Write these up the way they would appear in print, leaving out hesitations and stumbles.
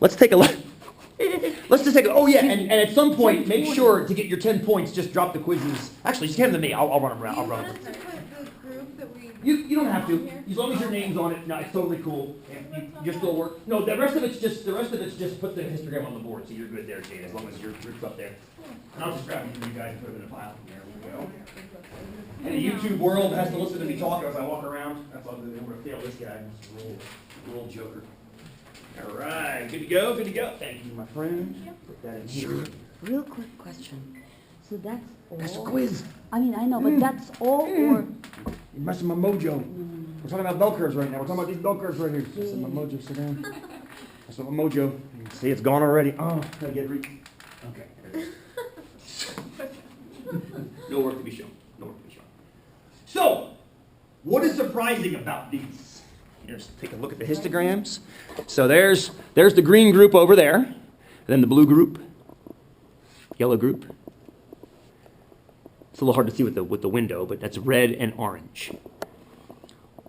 Let's take a look. Let's just take a, oh yeah, and at some point, make sure to get your 10 points, just drop the quizzes. Actually, just hand them to me, I'll run them around. I'll run them. You don't have to, as long as your name's on it, no, it's totally cool. You're still work. No, the rest of it's just put the histogram on the board, so you're good there, Jade, as long as your group's up there. And I'll just grab these for you guys and put them in a pile. There we go. And the YouTube world has to listen to me talk as I walk around. That's why I'm going to fail this guy. Little joker. All right, good to go, good to go. Thank you, my friend. Put that in here. Real quick question. So that's all? That's a quiz. I mean, I know, but that's all or? You're messing my mojo. We're talking about bell curves right now. We're talking about these bell curves right here. That's my mojo, sit down. That's my mojo. See, it's gone already. Oh, gotta get okay, there it is. No work to be shown. No work to be shown. So, what is surprising about these? Here's, take a look at the histograms. So there's the green group over there, then the blue group, yellow group. It's a little hard to see with the window, but that's red and orange.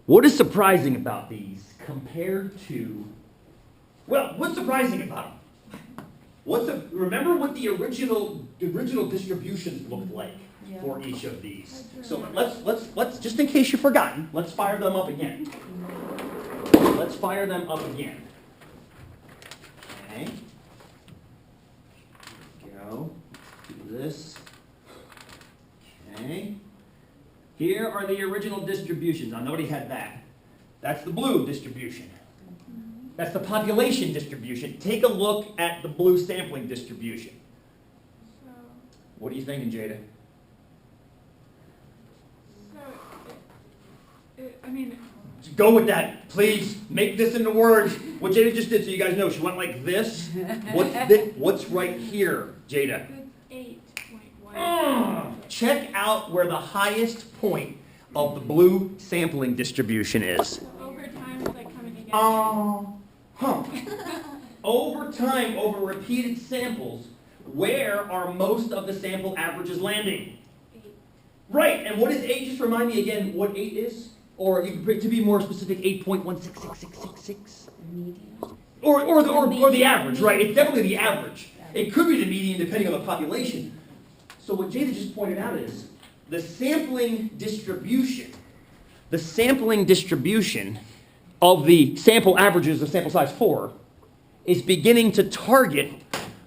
What is surprising about these compared to, well, what's surprising about them? Remember what the original distributions looked like for each of these. So let's just in case you've forgotten, let's fire them up again. Let's fire them up again. Okay. Go. Do this. Okay. Here are the original distributions. Now nobody had that. That's the blue distribution. That's the population distribution. Take a look at the blue sampling distribution. What are you thinking, Jada? Just go with that. Please make this into words. What Jada just did, so you guys know, she went like this. What's right here, Jada? 8.1. Check out where the highest point of the blue sampling distribution is. Over time, like coming together. Over time, over repeated samples, where are most of the sample averages landing? 8. Right, and what is 8? Just remind me again what 8 is. Or to be more specific, 8.166666. Median. Or the average, right? It's definitely the average. It could be the median depending on the population. So what Jada just pointed out is the sampling distribution of the sample averages of sample size 4 is beginning to target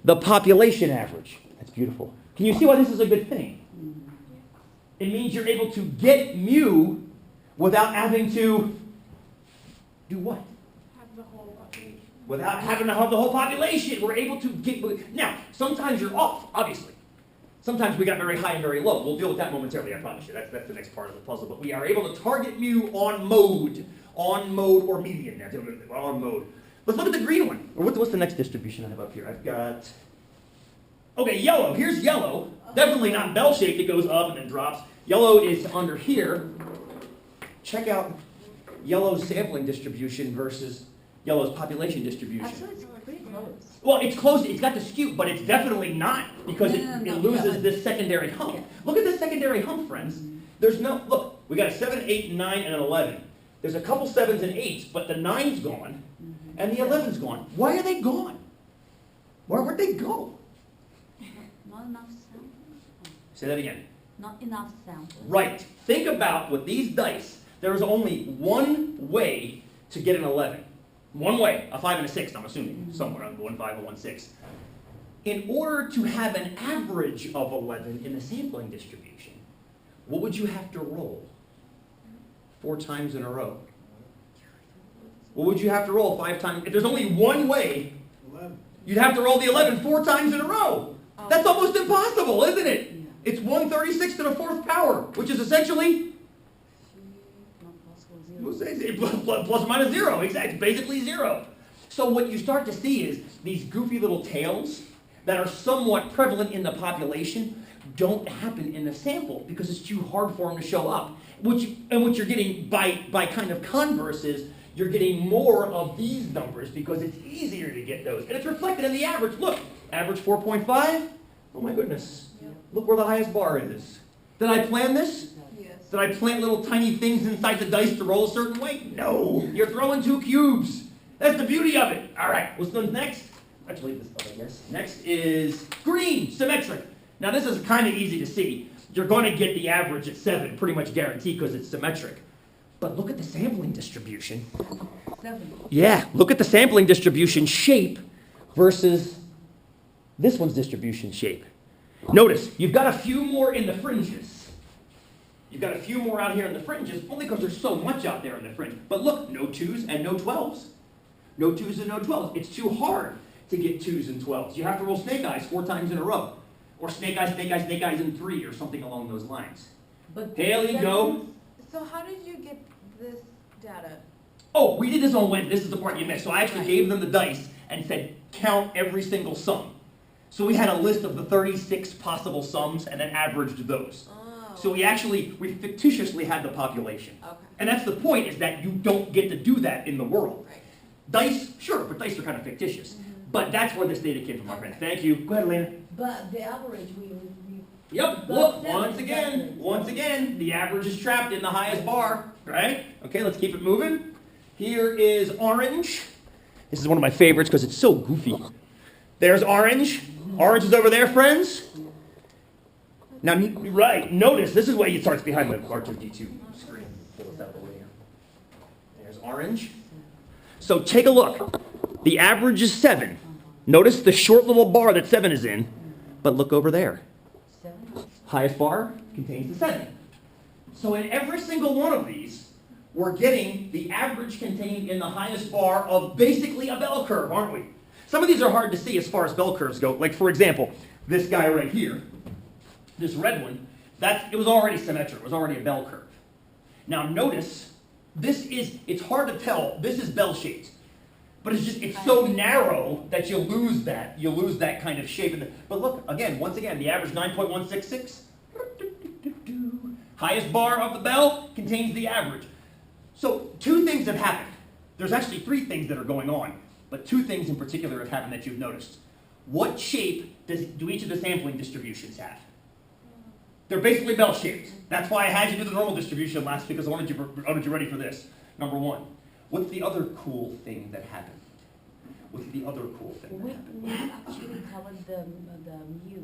the population average. That's beautiful. Can you see why this is a good thing? It means you're able to get mu without having to do what? Have the whole population. Without having to have the whole population. We're able to get... Now, sometimes you're off, obviously. Sometimes we got very high and very low. We'll deal with that momentarily, I promise you. That's the next part of the puzzle. But we are able to target mu on mode. On mode or median. On mode. Let's look at the green one. Or what's the next distribution I have up here? I've got... Okay, yellow. Here's yellow. Definitely not bell-shaped. It goes up and then drops. Yellow is under here. Check out yellow's sampling distribution versus yellow's population distribution. Actually, it's pretty close. Well, it's close. It's got the skew, but it's definitely not because it loses this secondary hump. Okay. Look at this secondary hump, friends. There's no, look, we got a 7, 8, 9, and an 11. There's a couple 7s and 8s, but the 9's gone, and the 11's gone. Why are they gone? Where'd they go? Not enough samples. Say that again. Not enough samples. Right. Think about with these dice. There is only one way to get an 11. One way, a 5 and a 6, I'm assuming, somewhere on 1, 5, or 1, 6. In order to have an average of 11 in the sampling distribution, what would you have to roll 4 times in a row? What would you have to roll 5 times? If there's only one way, 11. You'd have to roll the 11 4 times in a row. That's almost impossible, isn't it? Yeah. It's 1/36 to the 4th power, which is essentially plus or minus 0, exactly, basically 0. So what you start to see is these goofy little tails that are somewhat prevalent in the population don't happen in the sample because it's too hard for them to show up. What you're getting by kind of converse is you're getting more of these numbers because it's easier to get those. And it's reflected in the average. Look, average 4.5. Oh my goodness. Look where the highest bar is. Did I plan this? Yes. Did I plant little tiny things inside the dice to roll a certain way? No. You're throwing 2 cubes. That's the beauty of it. All right, what's next? Actually, this I guess. Next is green, symmetric. Now this is kind of easy to see. You're going to get the average at 7, pretty much guaranteed because it's symmetric. But look at the sampling distribution. 7. Yeah, look at the sampling distribution shape versus this one's distribution shape. Notice, you've got a few more in the fringes. You've got a few more out here in the fringes, only because there's so much out there in the fringe. But look, no 2s and no 12s. No 2s and no 12s. It's too hard to get 2s and 12s. You have to roll snake eyes 4 times in a row. Or snake eyes, snake eyes, snake eyes in 3, or something along those lines. But Haley, go. So how did you get this data? Oh, we did this on Wednesday. This is the part you missed. So I actually gave them the dice and said, count every single sum. So we had a list of the 36 possible sums and then averaged those. Oh. So we fictitiously had the population. Okay. And that's the point, is that you don't get to do that in the world. Right. Dice, sure, but dice are kind of fictitious. But that's where this data came from, my friend. Thank you. Go ahead, Elena. But the average we Yep, But look, then once again, the average is trapped in the highest bar, right? Okay, let's keep it moving. Here is orange. This is one of my favorites because it's so goofy. There's orange. Orange is over there, friends. Now, right, notice, this is where it starts behind the R2D2 screen. Pull this out of the way here. There's orange. So take a look. The average is 7. Notice the short little bar that 7 is in, but look over there. 7. Highest bar contains the 7. So in every single one of these, we're getting the average contained in the highest bar of basically a bell curve, aren't we? Some of these are hard to see as far as bell curves go. Like, for example, this guy right here, this red one, it was already symmetric. It was already a bell curve. Now notice, it's hard to tell. This is bell-shaped. But it's so narrow that you lose that kind of shape. But look, once again, the average 9.166. Highest bar of the bell contains the average. So 2 things have happened. There's actually 3 things that are going on, but 2 things in particular have happened that you've noticed. What shape do each of the sampling distributions have? They're basically bell-shaped. That's why I had you do the normal distribution last, because I wanted you ready for this. Number 1. What's the other cool thing that happened? What's the other cool thing that happened? We actually covered the mu.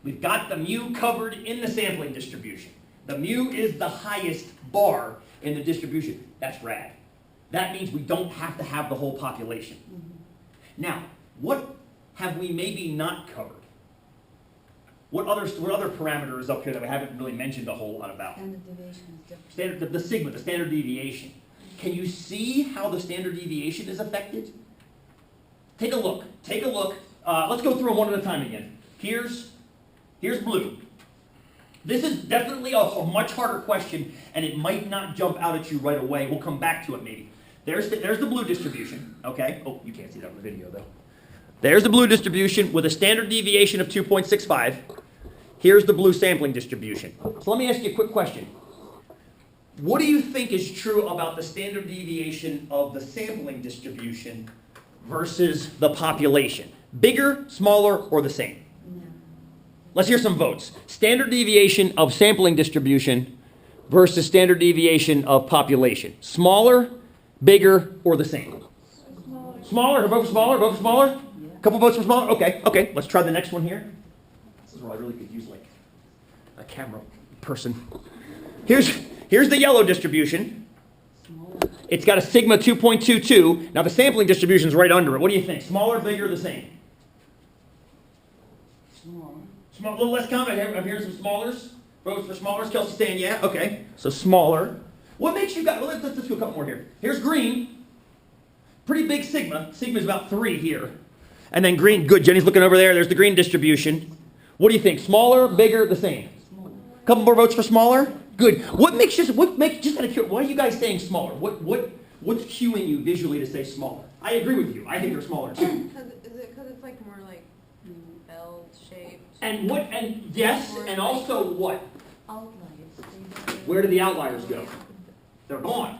We've got the mu covered in the sampling distribution. The mu is the highest bar in the distribution. That's rad. That means we don't have to have the whole population. Mm-hmm. Now, what have we maybe not covered? What other parameter is up here that we haven't really mentioned a whole lot about? Standard deviation is different. The sigma, the standard deviation. Can you see how the standard deviation is affected? Take a look. Let's go through them one at a time again. Here's blue. This is definitely a much harder question, and it might not jump out at you right away. We'll come back to it maybe. There's the blue distribution, okay? Oh, you can't see that on the video, though. There's the blue distribution with a standard deviation of 2.65. Here's the blue sampling distribution. So let me ask you a quick question. What do you think is true about the standard deviation of the sampling distribution versus the population? Bigger, smaller, or the same? Let's hear some votes. Standard deviation of sampling distribution versus standard deviation of population. Smaller, bigger, or the same? Smaller. Vote for smaller? Vote for smaller? A couple votes for smaller? Okay. Let's try the next one here. This is where I really could use like a camera person. Here's the yellow distribution. It's got a sigma 2.22. Now the sampling distribution is right under it. What do you think? Smaller, bigger, the same? A little less common. I'm hearing some smallers. Votes for smallers. Kelsey's saying yeah. Okay. So smaller. What makes you guys? Well, let's do a couple more here. Here's green. Pretty big sigma. Sigma's about 3 here. And then green. Good. Jenny's looking over there. There's the green distribution. What do you think? Smaller, bigger, the same? Couple more votes for smaller. Good. Just out of curiosity, why are you guys saying smaller? What's cueing you visually to say smaller? I agree with you. I think they're smaller too. Is it because it's like more like bell-shaped? And yes, and also what? Outliers. Where do the outliers go? They're gone.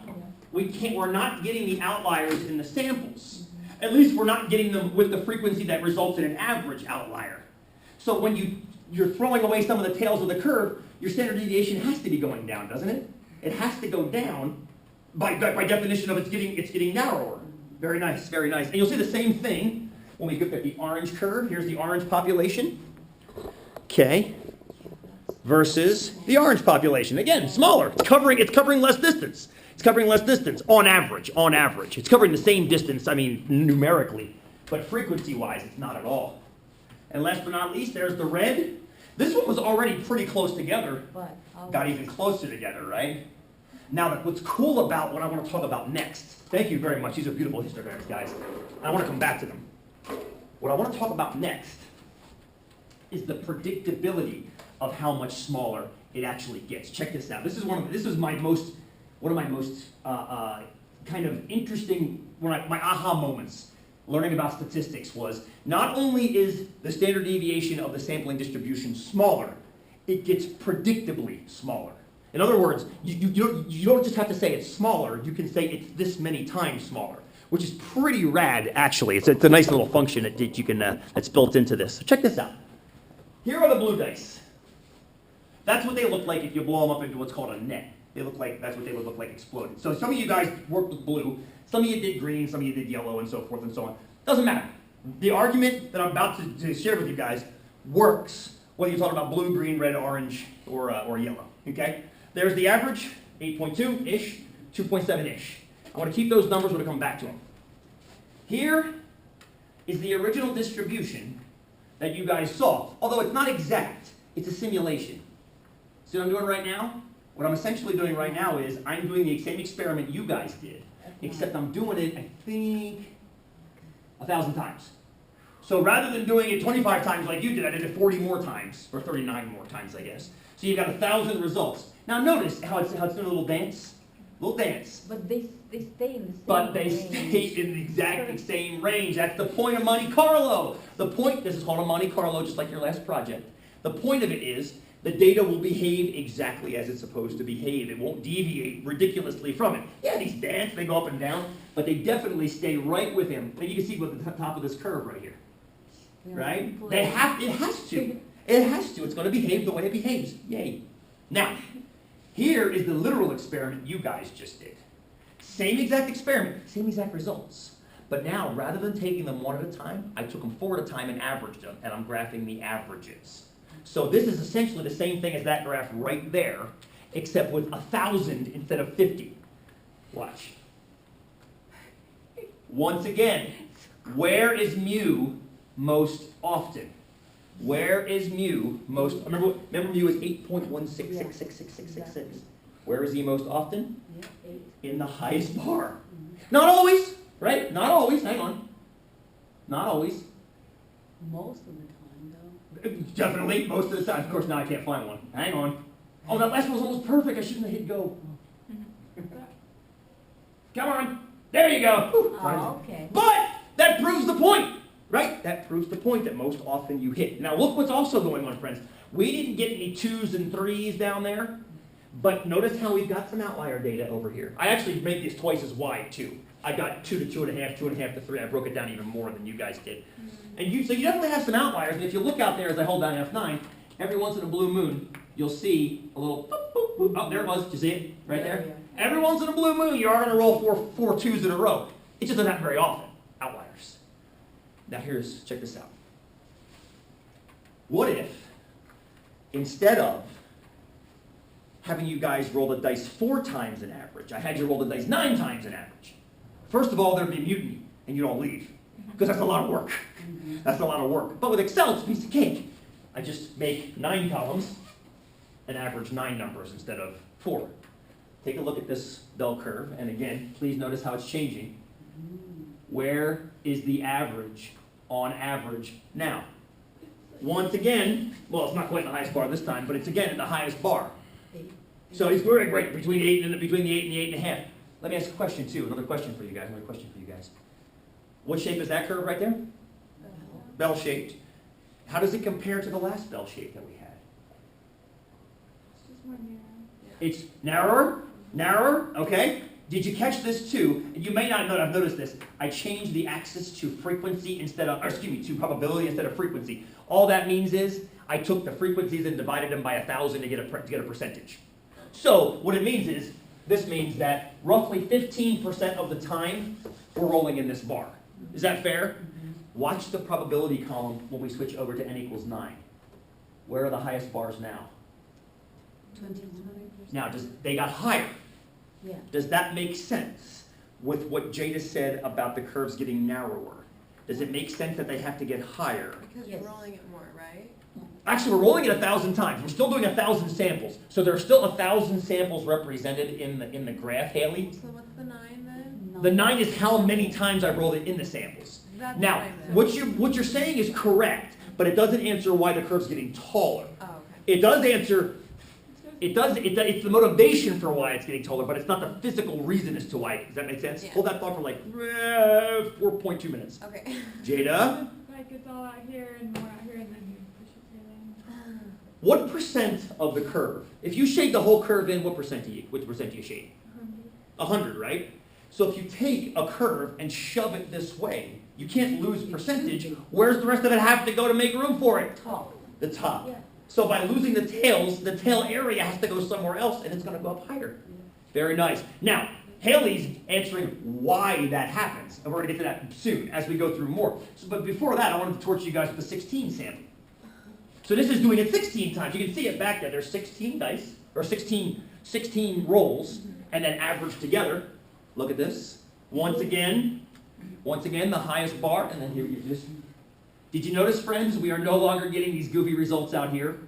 We're not getting the outliers in the samples. At least we're not getting them with the frequency that results in an average outlier. So when you're throwing away some of the tails of the curve, your standard deviation has to be going down, doesn't it? It has to go down by definition of it's getting narrower. Very nice, very nice. And you'll see the same thing when we look at the orange curve. Here's the orange population. Okay. Versus the orange population. Again, smaller. It's covering less distance. It's covering less distance on average. It's covering the same distance, I mean, numerically. But frequency-wise, it's not at all. And last but not least, there's the red. This one was already pretty close together. Got even closer together, right? Now, what's cool about what I want to talk about next, thank you very much. These are beautiful histograms, guys. I want to come back to them. What I want to talk about next is the predictability of how much smaller it actually gets. Check this out. This is one of my most kind of interesting, my aha moments learning about statistics was not only is the standard deviation of the sampling distribution smaller, it gets predictably smaller. In other words, you don't just have to say it's smaller, you can say it's this many times smaller, which is pretty rad, actually. It's a nice little function that you can, that's built into this. So check this out. Here are the blue dice. That's what they look like if you blow them up into what's called a net. That's what they would look like exploded. So some of you guys worked with blue, some of you did green, some of you did yellow, and so forth and so on. Doesn't matter. The argument that I'm about to share with you guys works whether you're talking about blue, green, red, orange, or yellow. Okay? There's the average, 8.2-ish, 2.7-ish. I want to keep those numbers when I come back to them. Here is the original distribution that you guys saw. Although it's not exact, it's a simulation. See what I'm doing right now? What I'm essentially doing right now is I'm doing the same experiment you guys did, except I'm doing it, I think, 1,000 times. So rather than doing it 25 times like you did, I did it 40 more times, or 39 more times, I guess. So you've got 1,000 results. Now notice how it's doing a little dance. Little dance. But they stay in the same But they range. stay in the exact same range. That's the point of Monte Carlo. This is called a Monte Carlo, just like your last project. The point of it is the data will behave exactly as it's supposed to behave. It won't deviate ridiculously from it. Yeah, these dance, they go up and down, but they definitely stay right with him. And you can see what the top of this curve right here. Right? It has to. It has to. It's going to behave the way it behaves. Yay. Now, here is the literal experiment you guys just did. Same exact experiment, same exact results. But now, rather than taking them one at a time, I took them four at a time and averaged them, and I'm graphing the averages. So this is essentially the same thing as that graph right there, except with 1,000 instead of 50. Watch. Once again, where is mu most often? Where is mu most, remember mu is 8.1666666. Where is he most often? Yeah, 8. In the highest bar. Not always, right? Not always, hang on. Not always. Most of the time, though. Definitely, most of the time. Of course, now I can't find one. Hang on. Oh, that last one was almost perfect. I shouldn't have hit go. Come on. There you go. Oh, okay. But that proves the point, right? That proves the point that most often you hit. Now, look what's also going on, friends. We didn't get any 2s and 3s down there, but notice how we've got some outlier data over here. I actually made these twice as wide, too. I got 2 to 2.5, 2.5 to 3. I broke it down even more than you guys did. And so you definitely have some outliers. And if you look out there as I hold down F9, every once in a blue moon, you'll see a little boop, boop, boop. Oh, there it was. Did you see it? Right there? Yeah. Every once in a blue moon, you are going to roll four 2s in a row. It just doesn't happen very often. Outliers. Now check this out. What if, instead of having you guys roll the dice 4 times an average, I had you roll the dice 9 times an average? First of all, there'd be a mutiny, and you'd all leave. Because that's a lot of work. That's a lot of work. But with Excel, it's a piece of cake. I just make 9 columns and average 9 numbers instead of 4. Take a look at this bell curve, and again, please notice how it's changing. Where is the average on average now? Once again, well, it's not quite the highest bar this time, but it's again at the highest bar. So he's very great between the 8 and the 8.5. Let me ask a question too. Another question for you guys. What shape is that curve right there? Bell shaped. How does it compare to the last bell shape that we had? It's just more narrow. It's narrower, okay? Did you catch this too? And you may not know, I've noticed this. I changed the axis to frequency to probability instead of frequency. All that means is I took the frequencies and divided them by 1,000 to get a percentage. So what it means is, this means that roughly 15% of the time, we're rolling in this bar. Is that fair? Watch the probability column when we switch over to n equals 9. Where are the highest bars now? 21. Now, they got higher. Yeah. Does that make sense with what Jada said about the curves getting narrower? Does it make sense that they have to get higher? Because Yes. you're rolling it more, right? Actually, we're rolling it 1,000 times. We're still doing 1,000 samples. So there are still 1,000 samples represented in the graph, Haley. So what's the 9 then? The 9 is how many times I rolled it in the samples. That's Now, what I meant. what you're saying is correct, but it doesn't answer why the curve's getting taller. Oh, okay. It does answer, it's the motivation for why it's getting taller, but it's not the physical reason as to why. Does that make sense? Yeah. Hold that thought for like 4.2 minutes. Okay. Jada, Like it's all out here and more out here, and then you push it in. what percent of the curve, if you shade the whole curve in, which percent do you shade? 100, right? So if you take a curve and shove it this way, you can't lose percentage. Where's the rest of it have to go to make room for it? Top. The top. Yeah. So by losing the tails, the tail area has to go somewhere else, and it's going to go up higher. Very nice. Now, Haley's answering why that happens, and we're going to get to that soon as we go through more. But before that, I wanted to torch you guys with the 16 sample. So this is doing it 16 times. You can see it back there. There's 16 dice, or 16 rolls, and then averaged together. Look at this. Once again, the highest bar, and then here you just... Did you notice, friends, we are no longer getting these goofy results out here?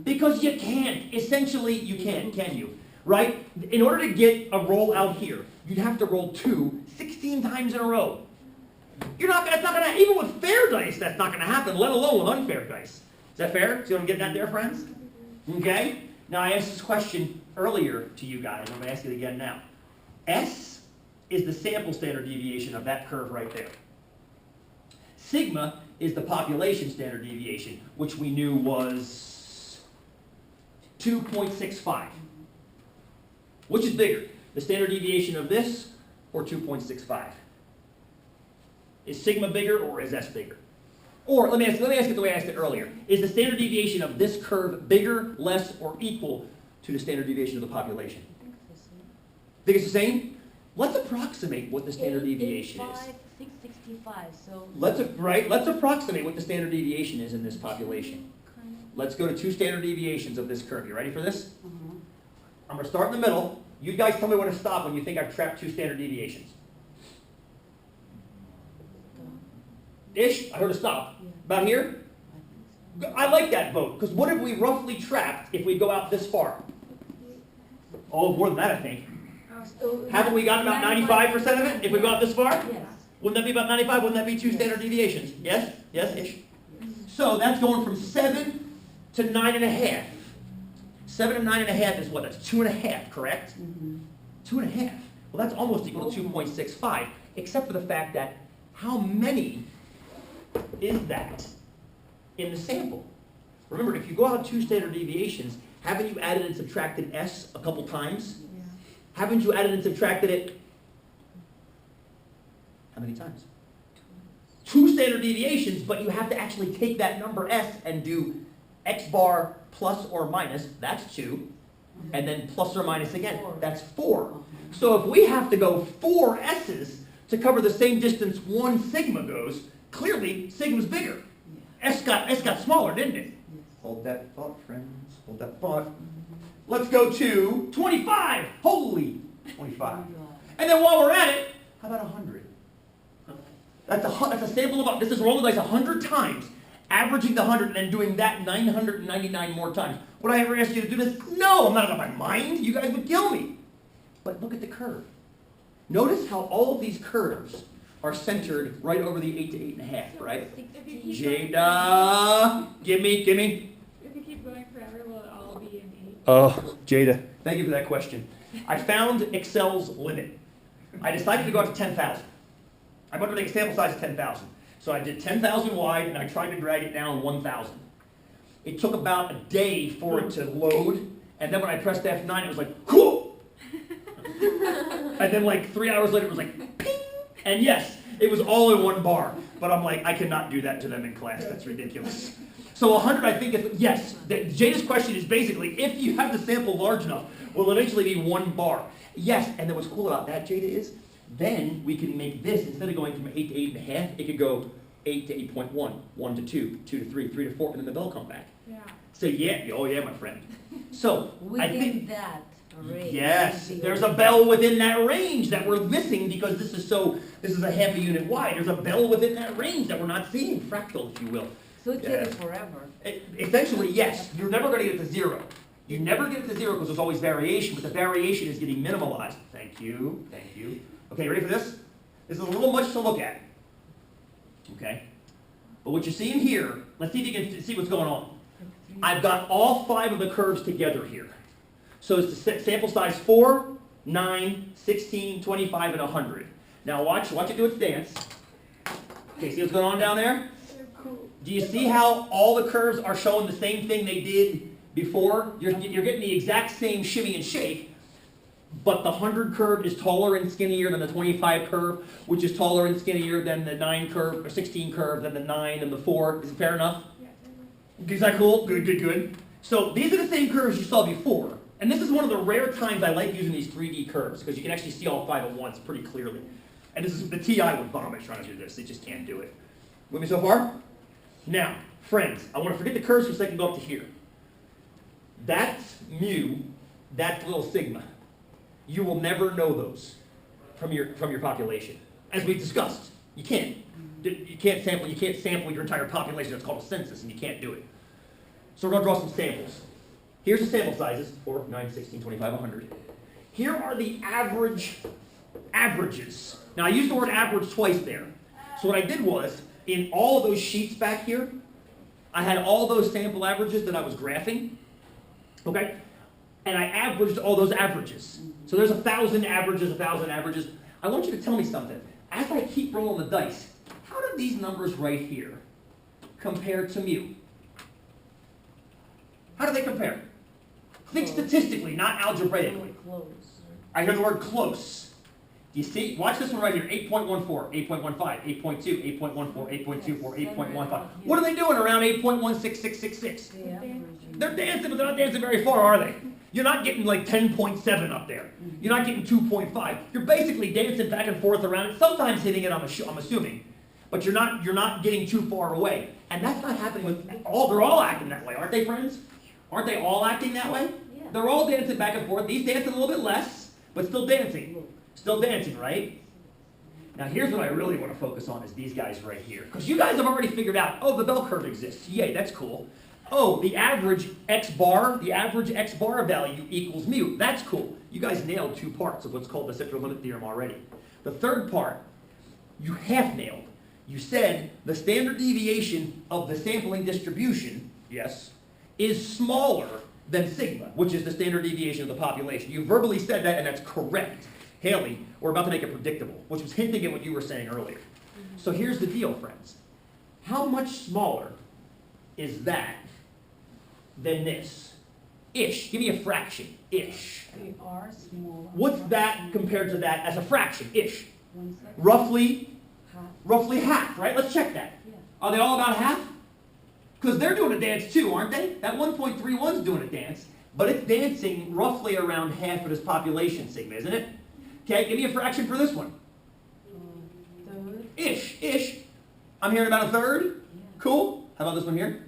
Because you can't. Essentially, you can't, can you? Right? In order to get a roll out here, you'd have to roll 16 times in a row. It's not gonna, even with fair dice, that's not gonna happen, let alone with unfair dice. Is that fair? See what I'm getting at there, friends? Okay? Now, I asked this question earlier to you guys. I'm gonna ask it again now. S is the sample standard deviation of that curve right there. Sigma is the population standard deviation, which we knew was 2.65. Which is bigger, the standard deviation of this or 2.65? Is sigma bigger or is S bigger? Or let me ask it the way I asked it earlier. Is the standard deviation of this curve bigger, less, or equal to the standard deviation of the population? Think it's the same? Let's approximate what the standard deviation is. 665, so... Let's approximate what the standard deviation is in this population. Let's go to 2 standard deviations of this curve. You ready for this? I'm going to start in the middle. You guys tell me when to stop when you think I've trapped 2 standard deviations. Ish? I heard a stop. Yeah. About here? I like that vote, because what have we roughly trapped if we go out this far? Oh, more than that, I think. Haven't we got about 95% of it if we go out this far? Yes. Wouldn't that be about 95? Wouldn't that be 2 standard deviations? Yes? Yes, ish. So that's going from 7 to 9.5. 7 and 9.5 is what? That's 2.5, correct? 2.5. Well, that's almost equal to 2.65, except for the fact that how many is that in the sample? Remember, if you go out 2 standard deviations, haven't you added and subtracted S a couple times? Yeah. Haven't you added and subtracted it? How many times? 2 standard deviations, but you have to actually take that number S and do X bar plus or minus, that's 2, and then plus or minus again, that's 4. So if we have to go 4 S's to cover the same distance 1 sigma goes, clearly sigma's bigger. S got smaller, didn't it? Hold that thought, friends. Hold that thought. Let's go to 25. Holy 25. And then while we're at it, how about 100? That's a sample of, this is rolling dice 100 times, averaging the 100 and then doing that 999 more times. Would I ever ask you to do this? No, I'm not out of my mind. You guys would kill me. But look at the curve. Notice how all of these curves are centered right over the 8 to 8.5, right? Jada, give me. If you keep going forever, will it all be an 8? Oh, Jada, thank you for that question. I found Excel's limit. I decided to go up to 10,000. I wanted to make a sample size of 10,000. So I did 10,000 wide, and I tried to drag it down 1,000. It took about a day for it to load, and then when I pressed F9, it was like, cool! And then like 3 hours later, it was like, ping! And yes, it was all in one bar. But I'm like, I cannot do that to them in class. That's ridiculous. So 100, I think, yes. Jada's question is basically, if you have the sample large enough, will it eventually be 1 bar? Yes, and then what's cool about that, Jada, is Then we can make this, instead of going from 8 to 8.5, it could go 8 to 8.1, 1 to 2, 2 to 3, 3 to 4, and then the bell come back. Yeah. So yeah, oh yeah, my friend. So I Within think that range. yes, is the there's a bell within that range that we're missing because this is a half a unit wide. There's a bell within that range that we're not seeing, fractal, if you will. So it Yeah. takes forever. Essentially, yes. You're never going to get it to zero. You never get it to zero because there's always variation, but the variation is getting minimalized. Thank you. Thank you. Okay, ready for this? This is a little much to look at. Okay? But what you're seeing here, let's see if you can see what's going on. I've got all 5 of the curves together here. So it's the sample size 4, 9, 16, 25, and 100. Now watch it do its dance. Okay, see what's going on down there? Do you see how all the curves are showing the same thing they did before? You're getting the exact same shimmy and shake, but the 100 curve is taller and skinnier than the 25 curve, which is taller and skinnier than the 9 curve, or 16 curve, than the 9 and the 4. Is it fair enough? Is that cool? Good, good, good. So these are the same curves you saw before. And this is one of the rare times I like using these 3D curves, because you can actually see all 5 at once pretty clearly. And this is the TI would vomit trying to do this. They just can't do it. With me so far? Now, friends, I want to forget the curves for a second and go up to here. That's mu, that's little sigma. You will never know those from your population. As we discussed, you can't. You can't sample your entire population. It's called a census, and you can't do it. So we're going to draw some samples. Here's the sample sizes, 4, 9, 16, 25, 100. Here are the averages. Now, I used the word average twice there. So what I did was, in all of those sheets back here, I had all those sample averages that I was graphing, okay? And I averaged all those averages. So there's 1,000 averages, 1,000 averages. I want you to tell me something. As I keep rolling the dice, how do these numbers right here compare to mu? How do they compare? Think statistically, not algebraically. Close. I hear the word close. You see? Watch this one right here. 8.14, 8.15, 8.2, 8.14, 8.24, 8.15. What are they doing around 8.16666? Yeah. They're dancing, but they're not dancing very far, are they? You're not getting like 10.7 up there. You're not getting 2.5. You're basically dancing back and forth around it, sometimes hitting it, I'm assuming. But you're not getting too far away. And that's not happening with all, they're all acting that way, aren't they, friends? Aren't they all acting that way? Yeah. They're all dancing back and forth. These dancing a little bit less, but still dancing. Still dancing, right? Now here's what I really want to focus on is these guys right here. Because you guys have already figured out, oh, the bell curve exists. Yay, that's cool. Oh, the average x bar value equals mu. That's cool. You guys nailed 2 parts of what's called the central limit theorem already. The third part, you half nailed. You said the standard deviation of the sampling distribution, yes, is smaller than sigma, which is the standard deviation of the population. You verbally said that, and that's correct. Haley, we're about to make it predictable, which was hinting at what you were saying earlier. So here's the deal, friends. How much smaller is that than this? Ish. Give me a fraction. Ish. We are small. What's that compared to that as a fraction? Ish. 1 second. Roughly half, right? Let's check that. Yeah. Are they all about half? Because they're doing a dance too, aren't they? That 1.31 is doing a dance, but it's dancing roughly around half of its population sigma, isn't it? Okay, give me a fraction for this one. Third. Ish. I'm hearing about a third. Yeah. Cool. How about this one here?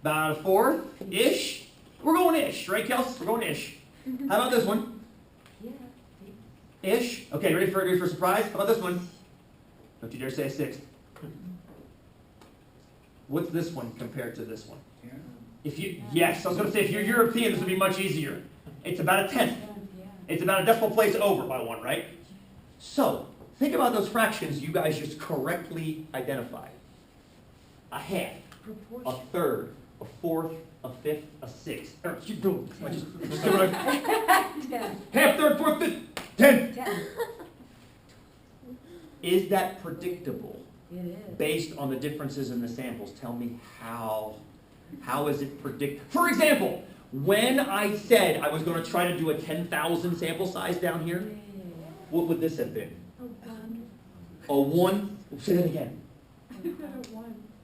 About a fourth. Ish. We're going ish, right, Kels? We're going ish. How about this one? Yeah. Ish. Okay, ready for a surprise? How about this one? Don't you dare say a sixth. What's this one compared to this one? Yes, I was going to say, if you're European, this would be much easier. It's about a tenth. It's about a decimal place over by 1, right? So, think about those fractions you guys just correctly identified. A half, a third, a fourth, a fifth, a sixth. Keep doing. Half, third, fourth, fifth, 10. 10. Is that predictable It is. based on the differences in the samples? Tell me how. How is it predictable? For example, when I said I was going to try to do a 10,000 sample size down here, what would this have been? A 1? Say that again.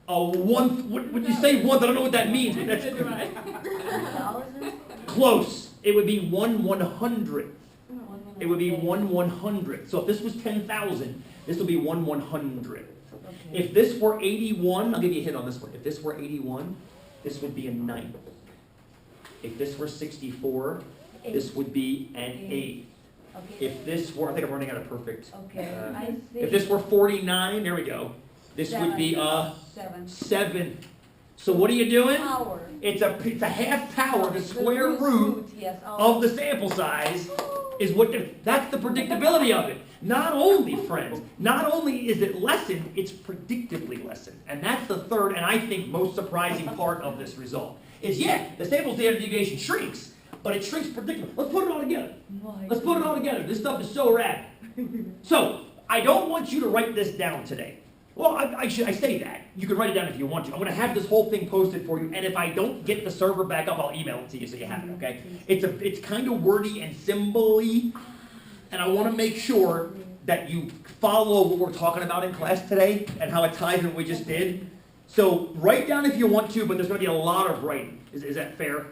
A 1. When you say 1, I don't know what that means. That's Thousands? close. It would be 1/100th. It would be 1/100th. So if this was 10,000, this would be 1/100th. Okay. If this were 81, I'll give you a hint on this one. If this were 81, this would be a ninth. If this were 64, this would be an eighth. Okay. If this were, I think I'm running out of perfect. Okay, I see. If this were 49, there we go. This would be a Seven. 7. So what are you doing? Power. It's a half power, the square root, root yes, of the sample size is what, that's the predictability of it. Not only, friends, not only is it lessened, it's predictably lessened. And that's the third, and I think most surprising part of this result. Is, yeah, the sample standard deviation shrinks, but it shrinks predictably. Let's put it all together. Let's put it all together. This stuff is so rad. So, I don't want you to write this down today. Well, I say that. You can write it down if you want to. I'm going to have this whole thing posted for you, and if I don't get the server back up, I'll email it to you so you have it, okay? It's kind of wordy and symbol-y, and I want to make sure that you follow what we're talking about in class today and how it ties in what we just did. So write down if you want to, but there's going to be a lot of writing. Is that fair?